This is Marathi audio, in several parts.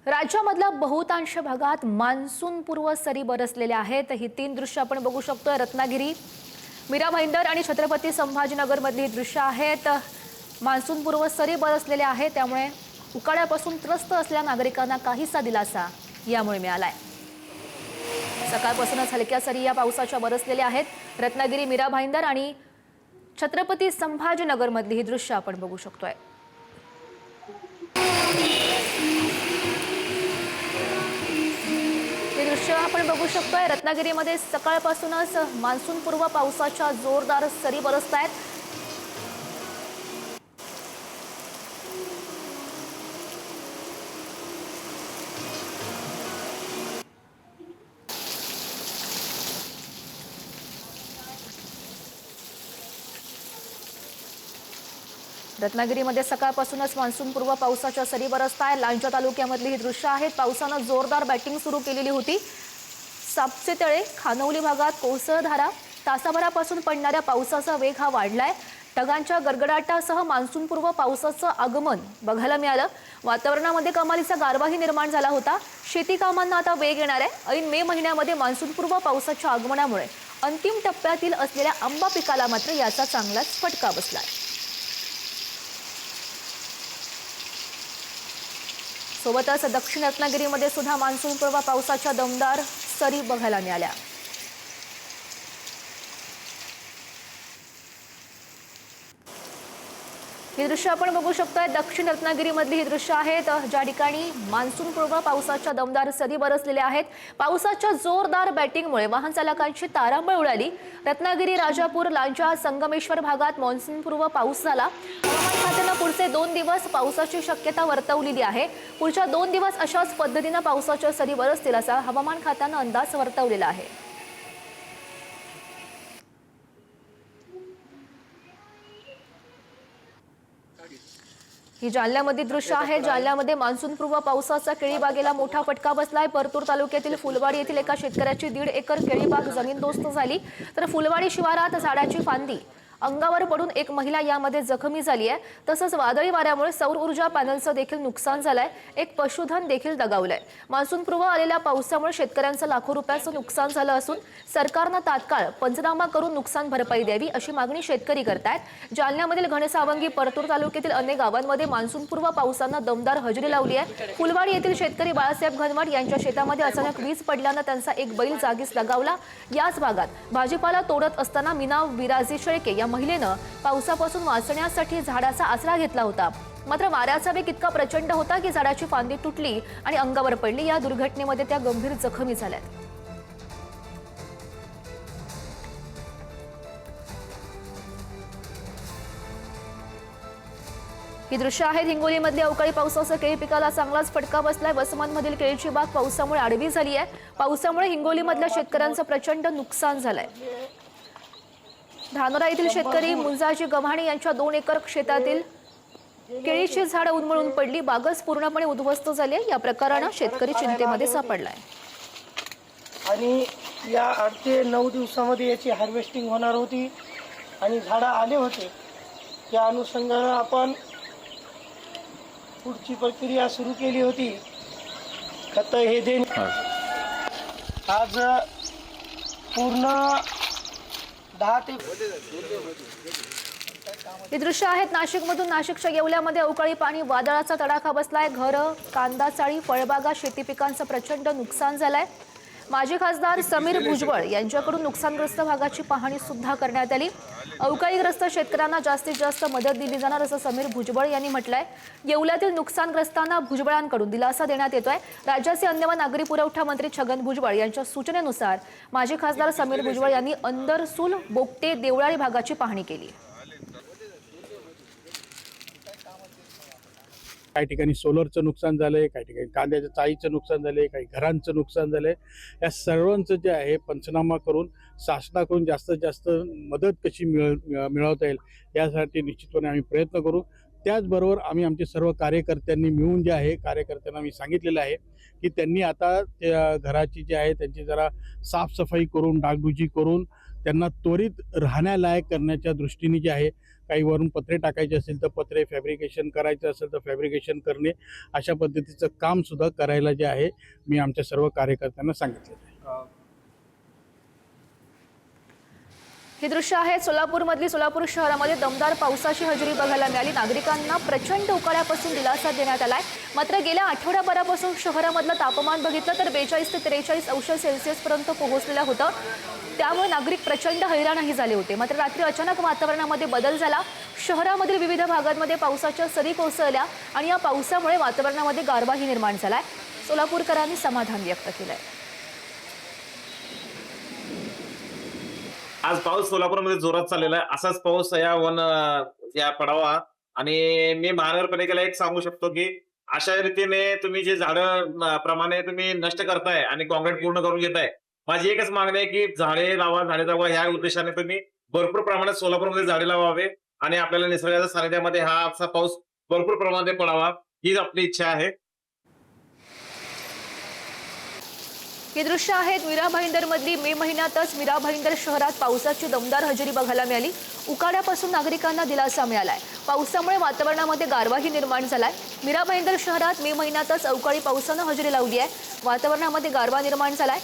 राज्यामधल्या बहुतांश भागात मान्सून पूर्व सरी बरसलेल्या आहेत। ही तीन दृश्य आपण बघू शकतोय। रत्नागिरी, मीरा भाईंदर आणि छत्रपती संभाजीनगर मधली दृश्य आहेत। मान्सून पूर्व सरी बरसलेल्या आहेत, त्यामुळे उकाड्यापासून त्रस्त असलेल्या नागरिकांना काहीसा दिलासा यामुळे मिळालाय। सकाळपासूनच हलक्या सरी या पावसाच्या बरसलेल्या आहेत। रत्नागिरी, मीरा भाईंदर आणि छत्रपती संभाजीनगर मधली ही दृश्य आपण बघू शकतोय। हे दृश्य आपण बघू शकतोय। रत्नागिरीमध्ये सकाळपासूनच मान्सून पूर्व पावसाच्या जोरदार सरी बरसतायत। रत्नागिरीमध्ये सकाळपासूनच मान्सून पूर्व पावसाच्या सरी बरसतायत। लांजा तालुक्यामधली ही दृश्य आहेत। पावसानं जोरदार बॅटिंग सुरू केलेली होती। सापचे तळे, खानवली भागात कोसळधारा, तासाभरापासून पडणाऱ्या पावसाचा वेग हा वाढलाय। ढगांच्या गडगडाटासह मान्सून पूर्व पावसाचं आगमन बघायला मिळालं। वातावरणामध्ये कमालीचा गारवाही निर्माण झाला होता। शेती कामांना आता वेग येणार आहे। ऐन मे महिन्यामध्ये मान्सून पूर्व पावसाच्या आगमनामुळे अंतिम टप्प्यातील असलेल्या आंबा पिकाला मात्र याचा चांगलाच फटका बसलाय। सोबतच दक्षिण रत्नागिरीमध्ये सुद्धा मान्सून पूर्व पावसाच्या दमदार सरी बघायला मिळाल्या। ही दृश्य आपण बघू शकतोय। दक्षिण रत्नागिरीमधली ही दृश्य आहेत, ज्या ठिकाणी मान्सून पूर्व पावसाच्या दमदार सरी बरसलेल्या आहेत। पावसाच्या जोरदार बॅटिंगमुळे वाहन चालकांची तारांबळ उडाली। रत्नागिरी, राजापूर, लांजा, संगमेश्वर भागात मान्सून पूर्व पाऊस झाला। हवामान खात्यानं पुढचे 2 दिवस पावसाची शक्यता वर्तवलेली आहे। पुढच्या 2 दिवस अशाच पद्धतीनं पावसाच्या सरी बरसतील असा हवामान खात्यानं अंदाज वर्तवलेला आहे। ही जालन्यामधील दृश्य आहे। जालन्यामध्ये मान्सून पूर्व पावसाचा केळीबागेला मोठा फटका बसलाय। परतूर तालुक्यातील फुलवाडी येथील एका शेतकऱ्याची 1.5 एकर केळीबाग जमीनदोस्त झाली। तर फुलवाडी शिवारात झाडाची फांदी अंगावर पडून एक महिला यामध्ये जखमी झाली आहे। तसंच वादळी वाऱ्यामुळे सौर ऊर्जा पॅनलचं देखील नुकसान झालंय। एक पशुधन देखील दगावलंय। मान्सून पूर्व आलेल्या पावसामुळे शेतकऱ्यांचं लाखो रुपयाचं नुकसान झालं असून सरकारनं तात्काळ पंचनामा करून नुकसान भरपाई द्यावी अशी मागणी शेतकरी करतायत। जालन्यामधील घनसावंगी, परतूर तालुक्यातील अनेक गावांमध्ये मान्सून पूर्व पावसानं दमदार हजेरी लावली आहे। फुलवाडी येथील शेतकरी बाळासाहेब घनवट यांच्या शेतामध्ये अचानक वीज पडल्यानं त्यांचा एक बैल जागीच दगावला। याच भागात भाजीपाला तोडत असताना मीना विराजी शेळके या महिलेनं पावसापासून वाचण्यासाठी झाडाचा आसरा घेतला होता। मात्र वाऱ्याचा वेग इतका प्रचंड होता की झाडाची फांदी तुटली आणि अंगावर पडली। या दुर्घटनेमध्ये त्या गंभीर जखमी झाल्यात। ही दृश्य आहेत हिंगोलीमधल्या अवकाळी पावसाचा केळी पिकाला चांगलाच फटका बसलाय। वसमतमधील केळीची बाग पावसामुळे आडवी झाली आहे। पावसामुळे हिंगोलीमधल्या शेतकऱ्यांचं प्रचंड नुकसान झालंय। धानोरा येथील शेतकरी मुंजाजी गव्हाणे यांच्या 2 एकर शेतातील केळीची झाडं उन्मळून पडली। बागच पूर्णपणे उद्ध्वस्त झाली आहे। या प्रकारानं शेतकरी चिंतेमध्ये सापडलाय। आणि या 8 ते 9 दिवसामध्ये याची हार्वेस्टिंग होणार होती आणि झाडं आले होते। त्या अनुषंगानं आपण पुढची प्रक्रिया सुरू केली होती। खत हे देण आज पूर्ण 10 ते ही दृश्य आहेत नाशिकमधून। नाशिकच्या येवल्यामध्ये अवकाळी पाणी वादळाचा तडाखा बसलाय। घरं, कांदा चाळी, फळबागा, शेती पिकांचं प्रचंड नुकसान झालंय। माजी खासदार समीर भुजबळ यांच्याकडून नुकसानग्रस्त भागाची पाहणी सुद्धा करण्यात आली। अवकाळीग्रस्त शेतकऱ्यांना जास्तीत जास्त मदत दिली जाणार असं समीर भुजबळ यांनी म्हटलंय। येवल्यातील नुकसानग्रस्तांना भुजबळांकडून दिलासा देण्यात येतोय। राज्याचे अन्न व नागरी पुरवठा मंत्री छगन भुजबळ यांच्या सूचनेनुसार माजी खासदार समीर भुजबळ यांनी अंदरसूल, बोगटे, देवळाली भागाची पाहणी केली। काही ठिकाणी सोलरचं नुकसान झालंय, काही ठिकाणी कांद्याच्या चाळीचं नुकसान झालंय, काही घरांचं नुकसान झालंय। या सर्वांचं जे आहे पंचनामा करून शासनाकडून जास्तीत जास्त मदत कशी मिळवता येईल यासाठी निश्चितपणे आम्ही प्रयत्न करू। त्याचबरोबर आम्ही आमचे सर्व कार्यकर्त्यांनी मिळून जे आहे कार्यकर्त्यांना मी सांगितलेलं आहे की त्यांनी आता त्या घराची जी आहे त्यांची जरा साफसफाई करून डागडुजी करून त्यांना त्वरित राहण्यालायक करण्याच्या दृष्टीने जे आहे काही वरून पत्रे टाकायचे असेल तर पत्रे, फॅब्रिकेशन करायचं असेल तर फॅब्रिकेशन करणे, अशा पद्धतीचं कामसुद्धा करायला जे आहे मी आमच्या सर्व कार्यकर्त्यांना सांगितलेलं आहे. ही दृश्य आहेत सोलापूरमधली. सोलापूर शहरामध्ये दमदार पावसाची हजेरी बघायला मिळाली. नागरिकांना प्रचंड उकाड्यापासून दिलासा देण्यात आलाय. मात्र गेल्या आठवड्याभरापासून शहरामधलं तापमान बघितलं तर 42 ते 43 अंश सेल्सिअसपर्यंत पोहोचलेलं होतं. त्यामुळे नागरिक प्रचंड हैराणही झाले होते. मात्र रात्री अचानक वातावरणामध्ये बदल झाला. शहरामधील विविध भागांमध्ये पावसाच्या सरी कोसळल्या आणि या पावसामुळे वातावरणामध्ये गारवाही निर्माण झालाय. सोलापूरकरांनी समाधान व्यक्त केलंय. आज पाऊस सोलापूरमध्ये जोरात चाललेला आहे. असाच पाऊस या पडावा. आणि मी महानगरपालिकेला एक सांगू शकतो की अशा रीतीने तुम्ही जे झाडं प्रमाणे तुम्ही नष्ट करताय आणि काँक्रीट पूर्ण करून घेताय, माझी एकच मागणी आहे की झाडे लावा ह्या उद्देशाने तुम्ही भरपूर प्रमाणात सोलापूरमध्ये झाडे लावावे आणि आपल्याला निसर्गाच्या सानिध्यामध्ये हा असा पाऊस भरपूर प्रमाणात पडावा ही आपली इच्छा आहे. ही दृश्य आहेत मीरा भाईंदरमधली. मे महिन्यातच मीरा भाईंदर शहरात पावसाची दमदार हजेरी बघायला मिळाली. उकाड्यापासून नागरिकांना दिलासा मिळालाय. पावसामुळे वातावरणामध्ये गारवाही निर्माण झालाय. मीरा भाईंदर शहरात मे महिन्यातच अवकाळी पावसानं हजेरी लावली आहे. वातावरणामध्ये गारवा निर्माण झालाय.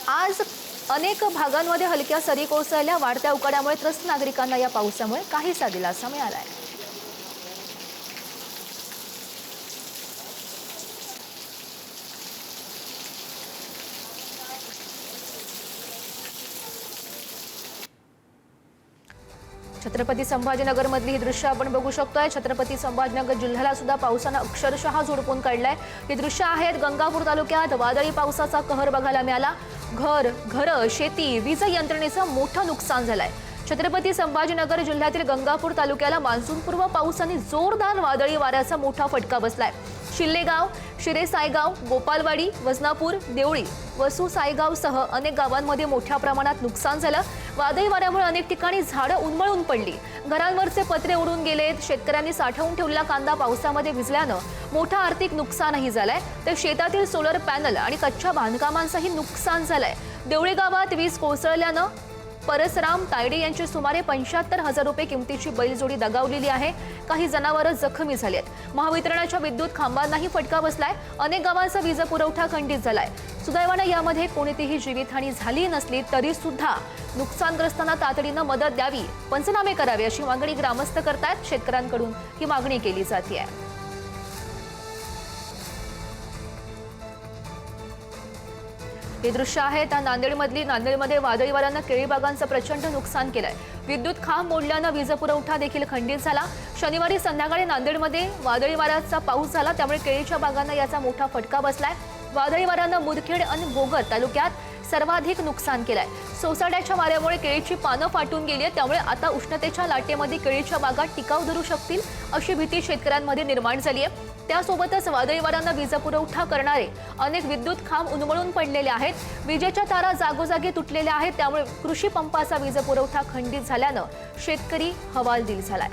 आज अनेक भागांमध्ये हलक्या सरी कोसळल्या. वाढत्या उकाड्यामुळे त्रस्त नागरिकांना या पावसामुळे काहीसा दिलासा मिळालाय. छत्रपती संभाजीनगरमधली ही दृश्य आपण बघू शकतोय. छत्रपती संभाजीनगर जिल्ह्याला सुद्धा पावसानं अक्षरशः झोडपून काढलंय. ही दृश्य आहेत गंगापूर तालुक्यात वादळी पावसाचा कहर बघायला मिळाला. घरं, शेती, वीज यंत्रणेचं मोठं नुकसान झालंय. छत्रपती संभाजीनगर जिल्ह्यातील गंगापूर तालुक्याला मान्सूनपूर्व पावसाने जोरदार वादळी वाऱ्याचा मोठा फटका बसलाय. शिल्लेगाव, शिरेसायगाव, गोपालवाडी, वजनापूर, देवळी, वसू सायगावसह अनेक गावांमध्ये मोठ्या प्रमाणात नुकसान झालं. वादळी वाऱ्यामुळे अनेक ठिकाणी झाडं उन्मळून पडली. घरांवरचे पत्रे उडून गेलेत. शेतकऱ्यांनी साठवून ठेवलेला कांदा पावसामध्ये भिजल्यानं मोठं आर्थिक नुकसानही झालंय. तर शेतातील सोलर पॅनल आणि कच्च्या बांधकामांचंही नुकसान झालंय. देवळी गावात वीज कोसळल्यानं परसराम तायडे यांची सुमारे 75,000 रुपये किमतीची बैलजोडी दगावलेली आहे. काही जनावरं जखमी झालेत. महावितरणाच्या विद्युत खांबांनाही फटका बसलाय. अनेक गावांचा वीज पुरवठा खंडित झालाय. सुदैवानं यामध्ये कोणतीही जीवितहानी झाली नसली तरी सुद्धा नुकसानग्रस्तांना तातडीनं मदत द्यावी, पंचनामे करावे अशी मागणी ग्रामस्थ करतायत. शेतकऱ्यांकडून ही मागणी केली जाते. हे दृश्य आहेत नांदेडमधली. नांदेडमध्ये वादळी वाऱ्यानं केळी बागांचं प्रचंड नुकसान केलंय. विद्युत खांब मोडल्यानं वीज पुरवठा देखील खंडित झाला. शनिवारी संध्याकाळी नांदेडमध्ये वादळी वाऱ्याचा पाऊस झाला. त्यामुळे केळीच्या बागांना याचा मोठा फटका बसलाय. वादळी वाऱ्यानं मुदखेड आणि बोगर तालुक्यात सर्वाधिक नुकसान केलंय. सोसाट्याच्या वाऱ्यामुळे केळीची पानं फाटून गेली आहेत. त्यामुळे आता उष्णतेच्या लाटेमध्ये केळीच्या बागा टिकाऊ धरू शकतील अशी भीती शेतकऱ्यांमध्ये निर्माण झाली आहे. त्यासोबतच वादळी वाऱ्यानं वीज पुरवठा करणारे अनेक विद्युत खांब उन्मळून पडलेले आहेत. विजेच्या तारा जागोजागी तुटलेल्या आहेत. त्यामुळे कृषी पंपाचा वीज पुरवठा खंडित झाल्यानं शेतकरी हवालदिल झालाय.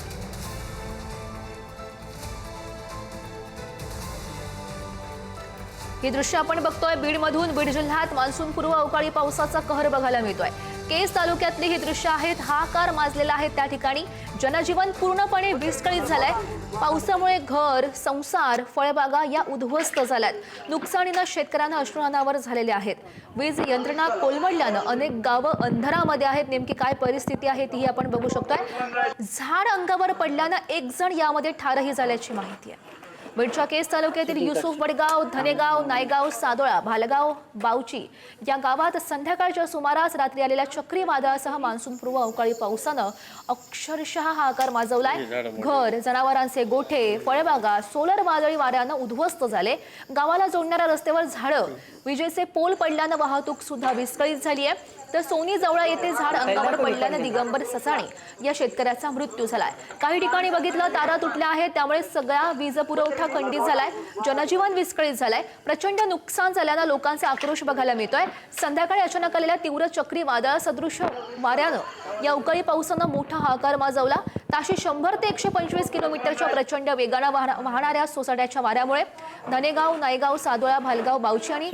ही दृश्य आपण बघतोय बीडमधून. बीड जिल्ह्यात मान्सूनपूर्व अवकाळी पावसाचा कहर बघायला मिळतोय. केस तालुक्यातली ही दृश्य आहेत. हाहाकार माजलेला आहे. त्या ठिकाणी जनजीवन पूर्णपणे विस्कळीत झालंय. पावसामुळे घर, संसार, फळबागा या उद्ध्वस्त झाल्यात. नुकसानीनं शेतकऱ्यांना अश्रुअनावर झालेले आहेत. वीज यंत्रणा कोलमडल्यानं अनेक गावं अंधारामध्ये आहेत. नेमकी काय परिस्थिती आहे तीही आपण बघू शकतोय. झाड अंगावर पडल्यानं एक जण यामध्ये ठारही झाल्याची माहिती आहे. बीडच्या केस तालुक्यातील युसुफ वडगाव, धनेगाव, नायगाव, सादोळा, भालगाव, बावची या गावात संध्याकाळच्या सुमारास रात्री आलेल्या चक्रीवादळासह मान्सूनपूर्व अवकाळी पावसानं अक्षरशः हाहाकार माजवलाय. घर, जनावरांचे गोठे, फळबागा सोलर वादळी वाऱ्यानं उद्ध्वस्त झाले. गावाला जोडणाऱ्या रस्त्यावर झाडं, विजेचे पोल पडल्यानं वाहतूक सुद्धा विस्कळीत झाली आहे. तर सोनी जवळा येथे झाड अंगावर पडल्यानं दिगंबर ससाणे या शेतकऱ्याचा मृत्यू झालाय. काही ठिकाणी बघितलं तारा तुटल्या आहेत. त्यामुळे सगळा वीज पुरवठा खंडित झालाय. जनजीवन विस्कळीत झालंय. प्रचंड नुकसान झाल्यानं लोकांचे आक्रोश बघायला मिळतोय. संध्याकाळी अचानक आलेल्या तीव्र चक्रीवादळ सदृश वाऱ्यानं या अवकाळी पावसानं मोठा हाहाकार माजवला. ताशी 100 ते 125 किलोमीटरच्या प्रचंड वेगानं वाहणाऱ्या सोसाट्याच्या वाऱ्यामुळे धनेगाव, नायगाव, सादोळा, भालगाव, बावची आणि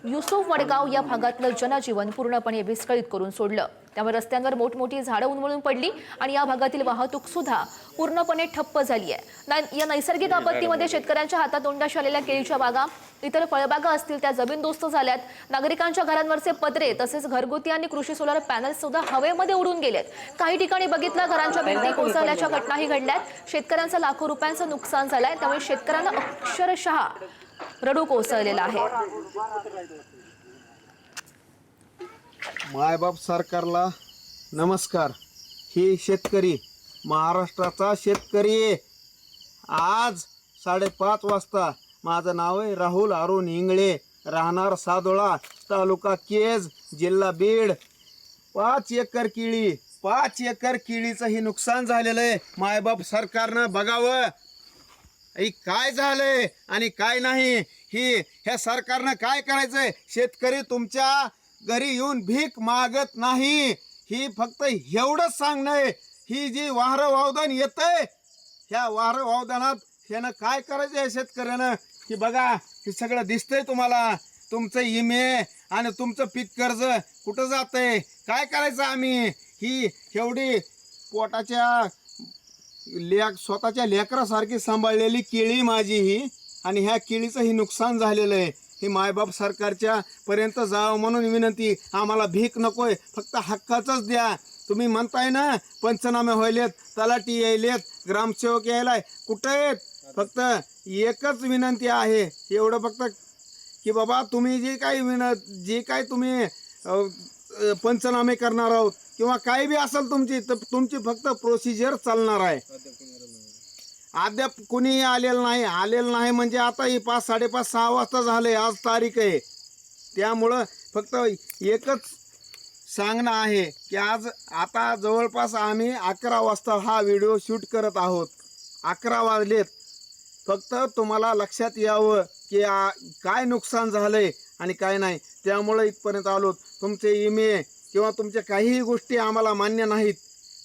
युसुफ वडगाव या भागातलं जनजीवन पूर्णपणे विस्कळीत करून सोडलं. त्यामुळे रस्त्यांवर मोठमोठी झाडं उन्मळून पडली आणि या भागातील वाहतूक सुद्धा पूर्णपणे ठप्प झाली आहे। या नैसर्गिक आपत्तीमध्ये शेतकऱ्यांच्या हातातोंडाशी आलेल्या केळीच्या बागा, इतर फळबागा असतील त्या जमीनदोस्त झाल्यात। नागरिकांच्या घरांवरचे पत्रे तसेच घरगुती आणि कृषी सोलर पॅनल सुद्धा हवेमध्ये उडून गेलेत। काही ठिकाणी बघितलं घरांच्या भिंती कोसळल्याच्या घटनाही घडल्यात। शेतकऱ्यांचं लाखो रुपयांचं नुकसान झालंय, त्यामुळे शेतकऱ्यांना अक्षरशः रडू कोसळलेला आहे। मायबाप सरकारला नमस्कार। ही शेतकरी, महाराष्ट्राचा शेतकरी। आज 5:30 वाजता माझं नाव आहे राहुल अरुण इंगळे, राहणार सादोळा, तालुका केज, जिल्हा बीड। 5 एकर केळी, 5 एकर केळीचं हे नुकसान झालेलं आहे। मायबाप सरकारनं बघावं ही काय झालंय आणि काय नाही। ह्या सरकारनं काय करायचंय? शेतकरी तुमच्या घरी येऊन भीक मागत नाही, ही फक्त एवढंच सांगणं। ही जी वारं वावदान येतंय, ह्या वारं वावदानात ह्यानं काय करायचं आहे शेतकऱ्यानं? की बघा, हे सगळं दिसतंय तुम्हाला। तुमचं इमे आणि तुमचं पीक कर्ज कुठं जातंय? काय करायचं आम्ही? ही एवढी पोटाच्या स्वतःच्या लेकरासारखी सांभाळलेली केळी माझी ही, आणि ह्या केळीचं ही नुकसान झालेलं आहे। ही मायबाप सरकारच्या पर्यंत जावं म्हणून विनंती। आम्हाला भीक नकोय, फक्त हक्काचंच द्या। तुम्ही म्हणताय ना पंचनामे व्हायलेत, तलाठी यायलेत, ग्रामसेवक यायलाय, कुठं आहेत? फक्त एकच विनंती आहे एवढं फक्त, की बाबा तुम्ही जे काही तुम्ही पंचनामे करणार आहोत किंवा काही बी असेल तुमची, तर तुमची फक्त प्रोसिजर चालणार आहे। अद्याप कुणीही आलेलं नाही म्हणजे आता ही 5, 5:30, 6 वाजता झाले, आज तारीख आहे। त्यामुळं फक्त एकच सांगणं आहे की आता जवळपास आम्ही 11 वाजता हा व्हिडिओ शूट करत आहोत। 11 वाजलेत। फक्त तुम्हाला लक्षात यावं की काय नुकसान झालंय आणि काय नाही, त्यामुळे इथपर्यंत आलोत। तुमचे इमे किंवा तुमच्या काहीही गोष्टी आम्हाला मान्य नाहीत।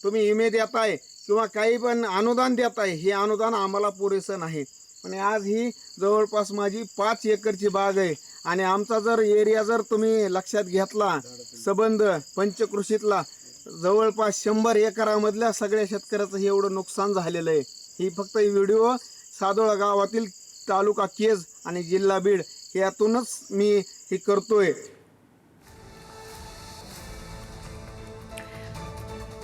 तुम्ही इमे देताय किंवा काही पण अनुदान देताय, हे अनुदान आम्हाला पुरेसं नाही। आणि आज ही जवळपास माझी 5 एकरची बाग आहे, आणि आमचा जर एरिया जर तुम्ही लक्षात घेतला, सबंध पंचकृषीतला जवळपास 100 एकरामधल्या सगळ्या शेतकऱ्याचं हे एवढं नुकसान झालेलं आहे। ही फक्त व्हिडिओ सादोळा गावातील, तालुका केज आणि जिल्हा बीड यातूनच मी हे करतोय।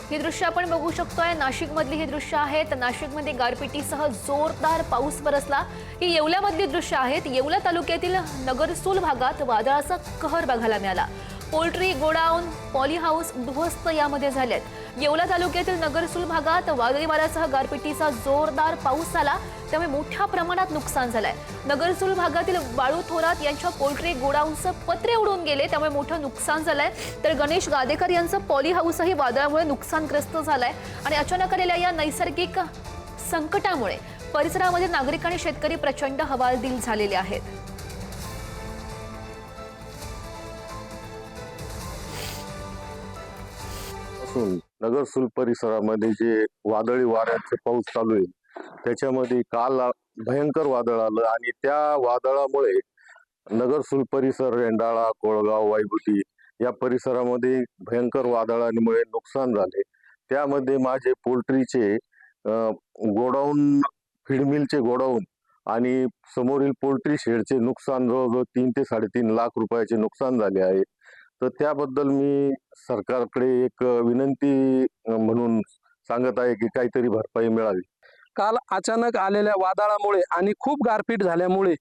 ही दृश्य आपण बघू शकतोय, नाशिकमधली ही दृश्य आहेत। नाशिकमध्ये गारपिटीसह जोरदार पाऊस बरसला। ही येवल्यामधली दृश्य आहेत। येवला तालुक्यातील नगरसूल भागात वादळाचा कहर बघायला मिळाला। पोल्ट्री गोडाऊन, पॉली हाऊस उद्ध्वस्त यामध्ये झालेत। येवला तालुक्यातील नगरसूल भागात वादळी वाऱ्यासह गारपिटीचा जोरदार पाऊस झाला, त्यामुळे मोठ्या प्रमाणात नुकसान झालंय। नगरसूल भागातील बाळू थोरात यांच्या पोल्ट्री गोडाऊनचे पत्रे उडून गेले, त्यामुळे मोठं नुकसान झालंय। तर गणेश गादेकर यांचं पॉली हाऊसही वादळामुळे नुकसानग्रस्त झालंय। आणि अचानक आलेल्या या नैसर्गिक संकटामुळे परिसरामध्ये नागरिक आणि शेतकरी प्रचंड हवालदिल झालेले आहेत। नगरसूल परिसरामध्ये जे वादळी वाऱ्याचे पाऊस चालू आहे, त्याच्यामध्ये काल भयंकर वादळ आलं आणि त्या वादळामुळे नगरसूल परिसर, रेंडाळा, कोळगाव, वाईबुटी या परिसरामध्ये भयंकर वादळामुळे नुकसान झाले। त्यामध्ये माझे पोल्ट्रीचे गोडाऊन, फीडमिलचे गोडाऊन आणि समोरील पोल्ट्री शेडचे नुकसान जवळजवळ 3 ते 3.5 लाख रुपयाचे नुकसान झाले आहे। तर त्याबद्दल मी सरकारकडे एक विनंती म्हणून सांगत आहे की काहीतरी भरपाई मिळावी। काल अचानक आलेल्या वादळामुळे आणि खूप गारपीट झाल्यामुळे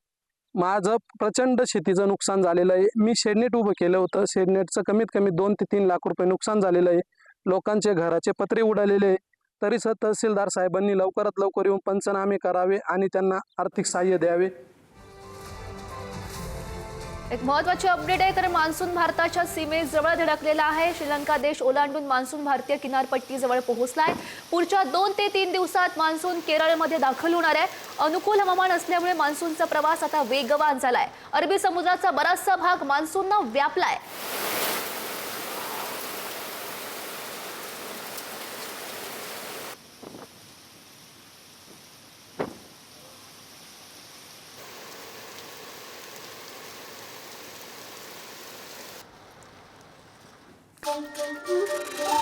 माझं प्रचंड शेतीचं नुकसान झालेलं आहे। मी शेडनेट उभं केलं होतं, शेडनेटचं कमीत कमी 2 ते 3 लाख रुपये नुकसान झालेलं आहे। लोकांचे घराचे पत्रे उडालेले आहे। तरी तहसीलदार साहेबांनी लवकरात लवकर येऊन पंचनामे करावे आणि त्यांना आर्थिक सहाय्य द्यावे। एक महत्त्वाची अपडेट आहे, तर मान्सून भारताच्या सीमेजवळ धडकलेला आहे। श्रीलंका देश ओलांडून मान्सून भारतीय किनारपट्टीजवळ पोहोचलाय। पुढच्या 2 ते 3 दिवसात मान्सून केरळमध्ये दाखल होणार आहे। अनुकूल हवामान असल्यामुळे मान्सूनचा प्रवास आता वेगवान झालाय। अरबी समुद्राचा बराचसा भाग मान्सूननं व्यापलाय। आहे